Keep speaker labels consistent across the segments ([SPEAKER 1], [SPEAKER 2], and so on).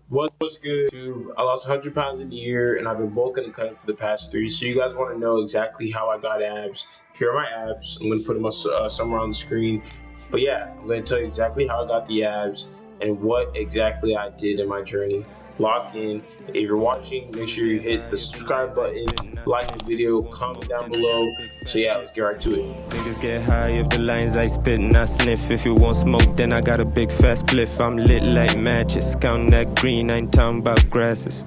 [SPEAKER 1] What's good? I lost 100 pounds in a year and I've been bulking and cutting for the past 3. So you guys want to know exactly how I got abs. Here are my abs. I'm going to put them somewhere on the screen. But yeah, I'm going to tell you exactly how I got the abs and what exactly I did in my journey. Lock in. If you're watching, make sure you hit the subscribe button, like the video, comment down below. So yeah, let's get right to it.
[SPEAKER 2] Niggas get high if the lines I spit and I sniff. If you want smoke, then I got a big fast spliff. I'm lit like matches, counting that green, I ain't talking about grasses.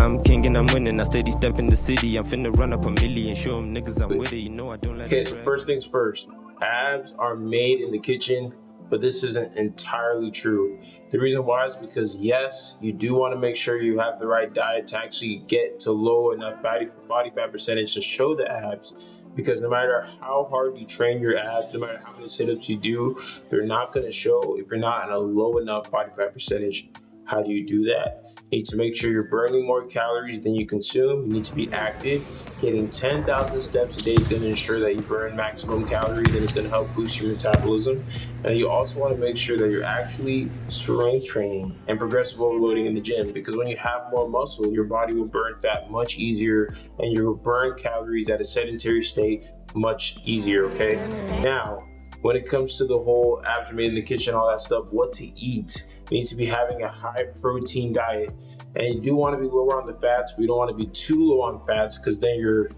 [SPEAKER 2] I'm king and I'm winning, I steady step in the city. I'm finna run up a million, show them niggas I'm with it. You know I don't let
[SPEAKER 1] Okay, so first things first, abs are made in the kitchen, but this isn't entirely true. The reason why is because yes, you do want to make sure you have the right diet to actually get to low enough body fat percentage to show the abs, because no matter how hard you train your abs, no matter how many sit-ups you do, they're not going to show if you're not in a low enough body fat percentage. How do you do that? You need to make sure you're burning more calories than you consume. You need to be active. Getting 10,000 steps a day is going to ensure that you burn maximum calories, and it's going to help boost your metabolism. And you also want to make sure that you're actually strength training and progressive overloading in the gym, because when you have more muscle, your body will burn fat much easier and you'll burn calories at a sedentary state much easier, okay? Now, when it comes to the whole abs made in the kitchen, all that stuff, what to eat, you need to be having a high protein diet. And you do want to be lower on the fats, but you don't want to be too low on fats, because then your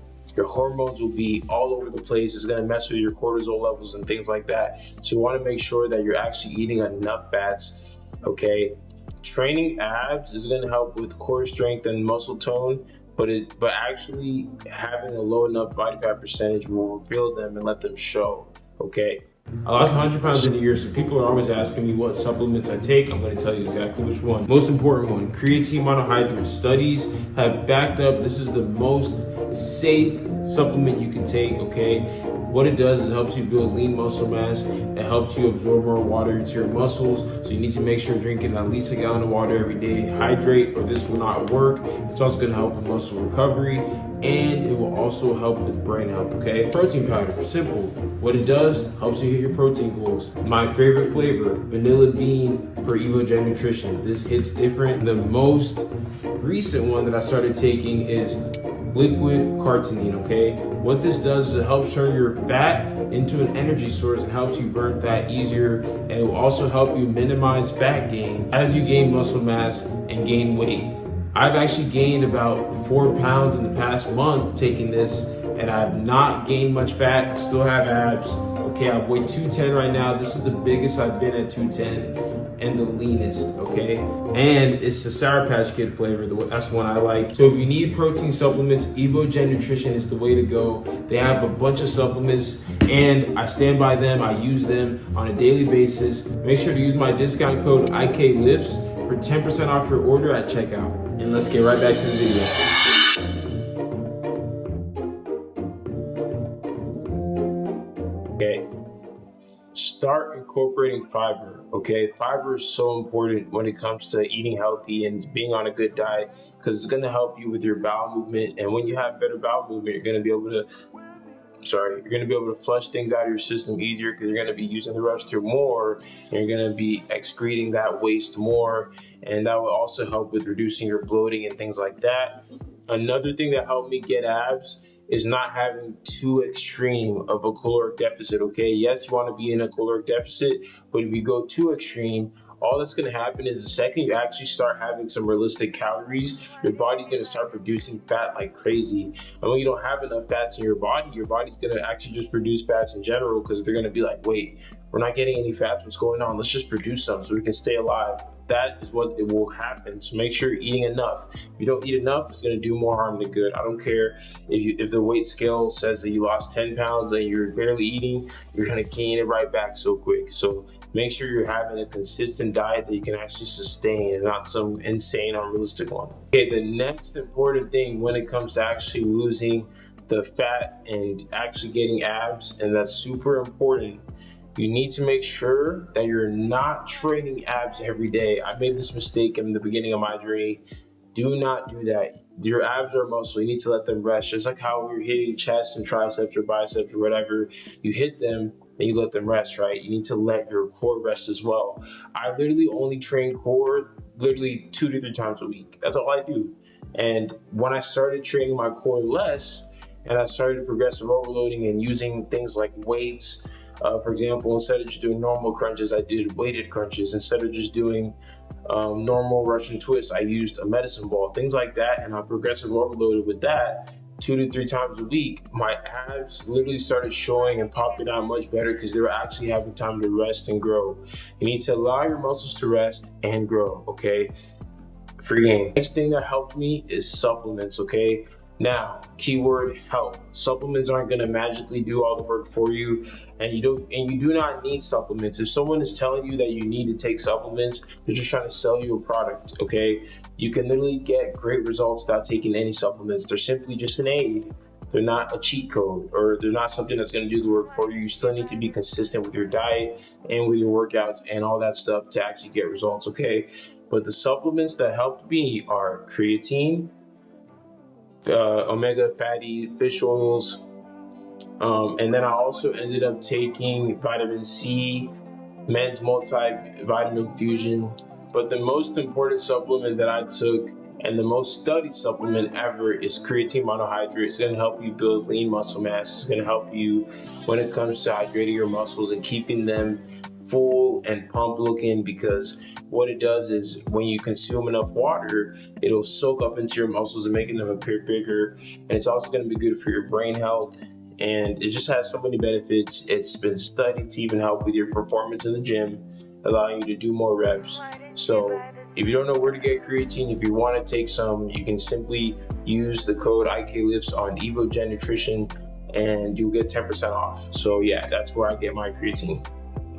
[SPEAKER 1] hormones will be all over the place. It's going to mess with your cortisol levels and things like that. So you want to make sure that you're actually eating enough fats, okay? Training abs is going to help with core strength and muscle tone, but actually having a low enough body fat percentage will reveal them and let them show, okay?
[SPEAKER 3] I lost 100 pounds in a year, so people are always asking me what supplements I take. I'm going to tell you exactly which one. Most important one, creatine monohydrate. Studies have backed up this is the most safe supplement you can take, okay? What it does is it helps you build lean muscle mass. It helps you absorb more water into your muscles. So you need to make sure you're drinking at least a gallon of water every day. Hydrate, or this will not work. It's also going to help with muscle recovery, and it will also help with brain health, okay? Protein powder, simple. What it does, helps you hit your protein goals. My favorite flavor, vanilla bean for Evogen Nutrition. This hits different. The most recent one that I started taking is liquid carnitine, okay? What this does is it helps turn your fat into an energy source and helps you burn fat easier, and it will also help you minimize fat gain as you gain muscle mass and gain weight. I've actually gained about 4 pounds in the past month taking this, and I've not gained much fat. I still have abs. Okay, I weigh 210 right now. This is the biggest I've been at 210 and the leanest, okay? And it's the Sour Patch Kid flavor. That's the one I like. So if you need protein supplements, Evogen Nutrition is the way to go. They have a bunch of supplements, and I stand by them. I use them on a daily basis. Make sure to use my discount code IKLIFTS for 10% off your order at checkout. And let's get right back to the video.
[SPEAKER 1] Okay, start incorporating fiber, okay? Fiber is so important when it comes to eating healthy and being on a good diet, because it's going to help you with your bowel movement. And when you have better bowel movement, you're going to be able to flush things out of your system easier, because you're going to be using the restroom more, and you're going to be excreting that waste more, and that will also help with reducing your bloating and things like that. Another thing that helped me get abs is not having too extreme of a caloric deficit, okay? Yes, you want to be in a caloric deficit, but if you go too extreme, all that's going to happen is the second you actually start having some realistic calories, your body's going to start producing fat like crazy. And when you don't have enough fats in your body's going to actually just produce fats in general, because they're going to be like, wait, we're not getting any fats, what's going on? Let's just produce some so we can stay alive. That is what it will happen. So make sure you're eating enough. If you don't eat enough, it's going to do more harm than good. I don't care if the weight scale says that you lost 10 pounds and you're barely eating, you're going to gain it right back so quick. So make sure you're having a consistent diet that you can actually sustain, and not some insane, unrealistic one. Okay, the next important thing when it comes to actually losing the fat and actually getting abs, and that's super important, you need to make sure that you're not training abs every day. I made this mistake in the beginning of my journey. Do not do that. Your abs are muscle. You need to let them rest. Just like how you're hitting chest and triceps or biceps or whatever, you hit them then you let them rest, right? You need to let your core rest as well. I literally only train core literally 2 to 3 times a week. That's all I do. And when I started training my core less, and I started progressive overloading and using things like weights, for example, instead of just doing normal crunches, I did weighted crunches. Instead of just doing normal Russian twists, I used a medicine ball, things like that, and I progressive overloaded with that 2 to 3 times a week. My abs literally started showing and popping out much better because they were actually having time to rest and grow. You need to allow your muscles to rest and grow, okay? Free game. Next thing that helped me is supplements, okay? Now, keyword help. Supplements aren't going to magically do all the work for you, and you do not need supplements. If someone is telling you that you need to take supplements, they're just trying to sell you a product, okay? You can literally get great results without taking any supplements. They're simply just an aid. They're not a cheat code, or they're not something that's going to do the work for you. You still need to be consistent with your diet and with your workouts and all that stuff to actually get results, okay? But the supplements that helped me are creatine, omega fatty fish oils, and then I also ended up taking vitamin C, men's multivitamin fusion. But the most important supplement that I took, and the most studied supplement ever, is creatine monohydrate. It's going to help you build lean muscle mass. It's going to help you when it comes to hydrating your muscles and keeping them full and pump looking, because what it does is when you consume enough water, it'll soak up into your muscles and making them appear bigger. And it's also going to be good for your brain health, and it just has so many benefits. It's been studied to even help with your performance in the gym, allowing you to do more reps. So if you don't know where to get creatine, if you want to take some, you can simply use the code IKLifts on Evogen Nutrition and you'll get 10% off. So yeah, that's where I get my creatine.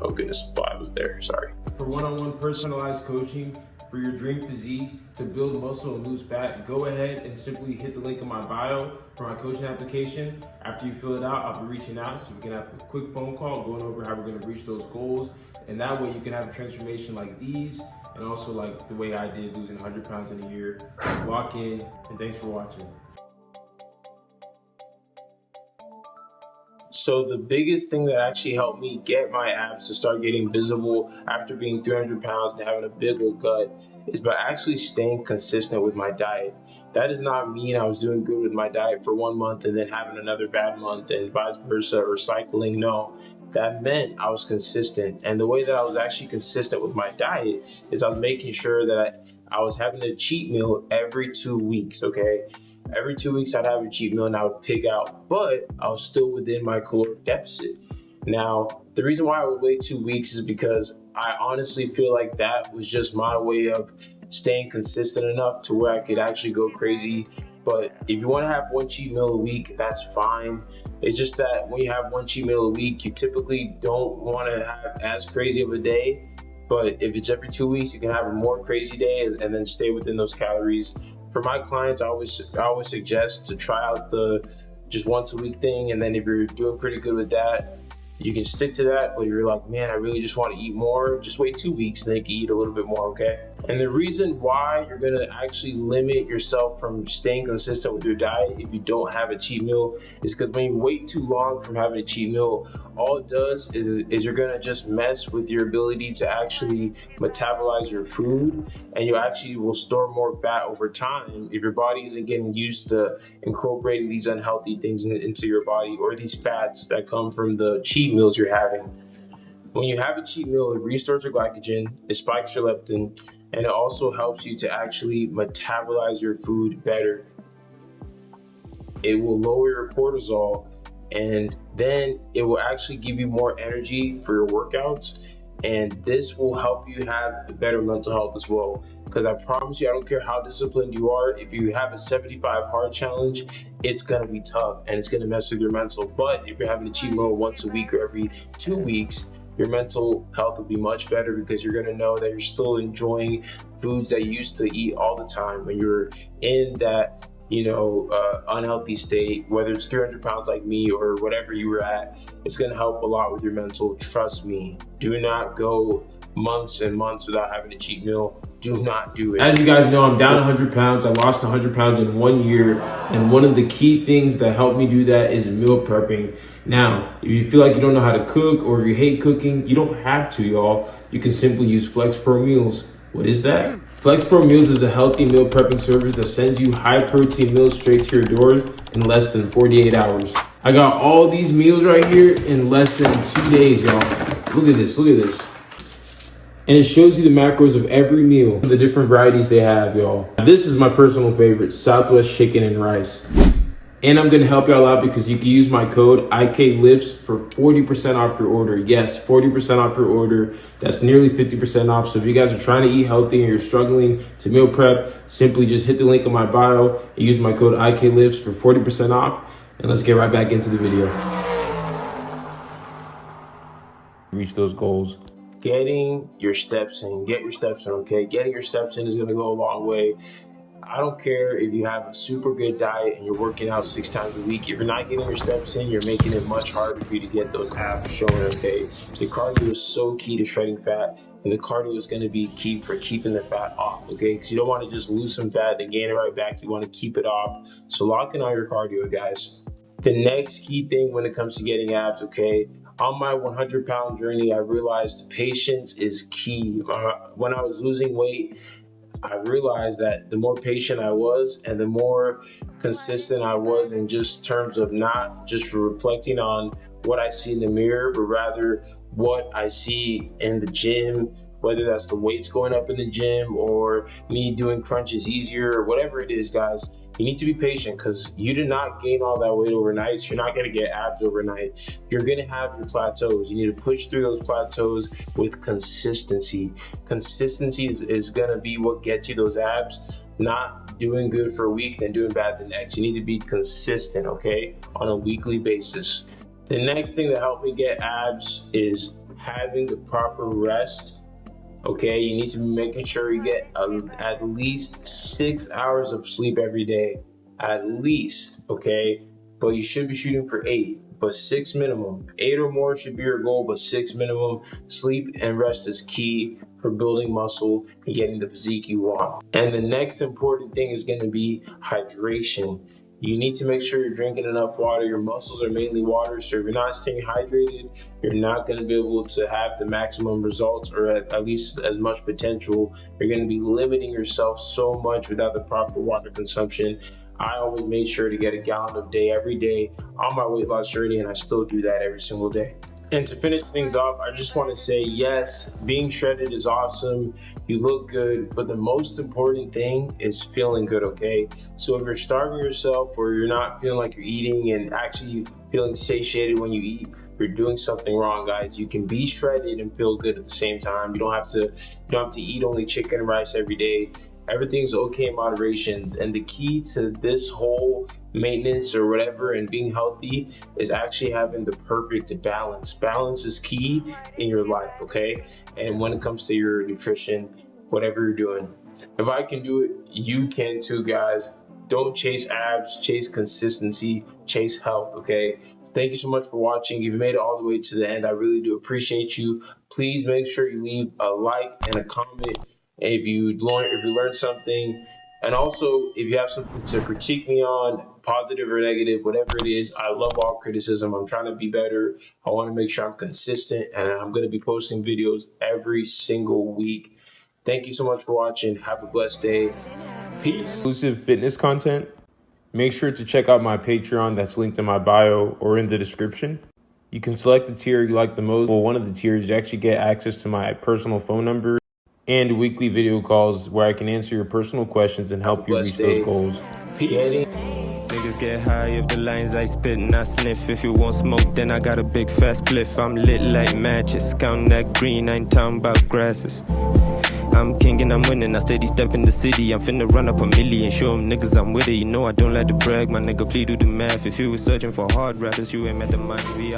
[SPEAKER 1] Oh goodness, 5 was there, sorry.
[SPEAKER 3] For one-on-one personalized coaching for your dream physique to build muscle and lose fat, go ahead and simply hit the link in my bio for my coaching application. After you fill it out, I'll be reaching out so we can have a quick phone call going over how we're going to reach those goals. And that way you can have a transformation like these, and also like the way I did, losing 100 pounds in a year. Walk in, and thanks for watching.
[SPEAKER 1] So the biggest thing that actually helped me get my abs to start getting visible after being 300 pounds and having a big old gut is by actually staying consistent with my diet. That does not mean I was doing good with my diet for 1 month and then having another bad month and vice versa, or cycling. No, that meant I was consistent. And the way that I was actually consistent with my diet is I was making sure that I was having a cheat meal every 2 weeks, okay? Every 2 weeks I'd have a cheat meal and I would pig out, but I was still within my caloric deficit. Now, the reason why I would wait 2 weeks is because I honestly feel like that was just my way of staying consistent enough to where I could actually go crazy. But if you want to have 1 cheat meal a week, that's fine. It's just that when you have 1 cheat meal a week, you typically don't want to have as crazy of a day. But if it's every 2 weeks, you can have a more crazy day and then stay within those calories. For my clients, I always suggest to try out the just once a week thing, and then if you're doing pretty good with that, you can stick to that. But if you're like, man, I really just want to eat more, just wait 2 weeks and then you can eat a little bit more, okay? And the reason why you're gonna actually limit yourself from staying consistent with your diet if you don't have a cheat meal is because when you wait too long from having a cheat meal, all it does is you're gonna just mess with your ability to actually metabolize your food, and you actually will store more fat over time if your body isn't getting used to incorporating these unhealthy things into your body, or these fats that come from the cheat meals you're having. When you have a cheat meal, it restores your glycogen, it spikes your leptin, and it also helps you to actually metabolize your food better. It will lower your cortisol, and then it will actually give you more energy for your workouts, and this will help you have better mental health as well. Because I promise you, I don't care how disciplined you are, if you have a 75 hard challenge, it's gonna be tough and it's gonna mess with your mental. But if you're having a cheat meal once a week or every 2 weeks, your mental health will be much better, because you're gonna know that you're still enjoying foods that you used to eat all the time when you're in that unhealthy state, whether it's 300 pounds like me or whatever you were at. It's going to help a lot with your mental. Trust me. Do not go months and months without having a cheat meal. Do not do it.
[SPEAKER 3] As you guys know, I'm down 100 pounds. I lost 100 pounds in 1 year. And one of the key things that helped me do that is meal prepping. Now, if you feel like you don't know how to cook or if you hate cooking, you don't have to, y'all. You can simply use Flex Pro Meals. What is that? Flex Pro Meals is a healthy meal prepping service that sends you high protein meals straight to your door in less than 48 hours. I got all these meals right here in less than 2 days, y'all. Look at this, look at this. And it shows you the macros of every meal, the different varieties they have, y'all. This is my personal favorite, Southwest chicken and rice. And I'm gonna help y'all out because you can use my code IKLIFTS for 40% off your order. Yes, 40% off your order. That's nearly 50% off. So if you guys are trying to eat healthy and you're struggling to meal prep, simply just hit the link in my bio and use my code IKLIFTS for 40% off. And let's get right back into the video. Reach those goals.
[SPEAKER 1] Getting your steps in, get your steps in, okay? Getting your steps in is gonna go a long way. I don't care if you have a super good diet and you're working out 6 times a week. If you're not getting your steps in, you're making it much harder for you to get those abs showing, okay? The cardio is so key to shredding fat, and the cardio is going to be key for keeping the fat off, okay? Because you don't want to just lose some fat and gain it right back. You want to keep it off. So lock in on your cardio, guys. The next key thing when it comes to getting abs, okay? On my 100-pound journey, I realized patience is key. When I was losing weight, I realized that the more patient I was and the more consistent I was in just terms of not just reflecting on what I see in the mirror, but rather what I see in the gym, whether that's the weights going up in the gym or me doing crunches easier or whatever it is, guys. You need to be patient because you did not gain all that weight overnight. So you're not going to get abs overnight. You're going to have your plateaus. You need to push through those plateaus with consistency. Consistency is going to be what gets you those abs, not doing good for a week, then doing bad the next. You need to be consistent, okay, on a weekly basis. The next thing that helped me get abs is having the proper rest. Okay, you need to be making sure you get at least 6 hours of sleep every day, at least, okay? But you should be shooting for 8, but 6 minimum. 8 or more should be your goal, but 6 minimum. Sleep and rest is key for building muscle and getting the physique you want. And the next important thing is gonna be hydration. You need to make sure you're drinking enough water. Your muscles are mainly water, so if you're not staying hydrated, you're not going to be able to have the maximum results or at least as much potential. You're going to be limiting yourself so much without the proper water consumption. I always made sure to get a gallon of day every day on my weight loss journey, and I still do that every single day. And to finish things off, I just want to say, yes, being shredded is awesome. You look good, but the most important thing is feeling good, okay? So if you're starving yourself or you're not feeling like you're eating and actually feeling satiated when you eat, you're doing something wrong, guys. You can be shredded and feel good at the same time. You don't have to eat only chicken and rice every day. Everything's okay in moderation. And the key to this whole maintenance or whatever and being healthy is actually having the perfect balance. Balance is key in your life, okay? And when it comes to your nutrition, whatever you're doing. If I can do it, you can too, guys. Don't chase abs, chase consistency, chase health, okay? Thank you so much for watching. If you made it all the way to the end, I really do appreciate you. Please make sure you leave a like and a comment if you learned something. And also, if you have something to critique me on, positive or negative, whatever it is, I love all criticism. I'm trying to be better. I want to make sure I'm consistent, and I'm going to be posting videos every single week. Thank you so much for watching. Have a blessed day. Peace.
[SPEAKER 3] Exclusive fitness content. Make sure to check out my Patreon that's linked in my bio or in the description. You can select the tier you like the most. Well, one of the tiers, you actually get access to my personal phone number and weekly video calls where I can answer your personal questions and help you reach those goals.
[SPEAKER 1] Peace.
[SPEAKER 2] Niggas get high if the lines I spit and I sniff. If you want smoke, then I got a big fast spliff. I'm lit like matches, counting that green, I ain't talking about grasses. I'm king and I'm winning, I steady step in the city. I'm finna run up a million, show them niggas I'm with it. You know I don't like to brag, my nigga, please do the math. If you was searching for hard rappers, you ain't met the money, we out.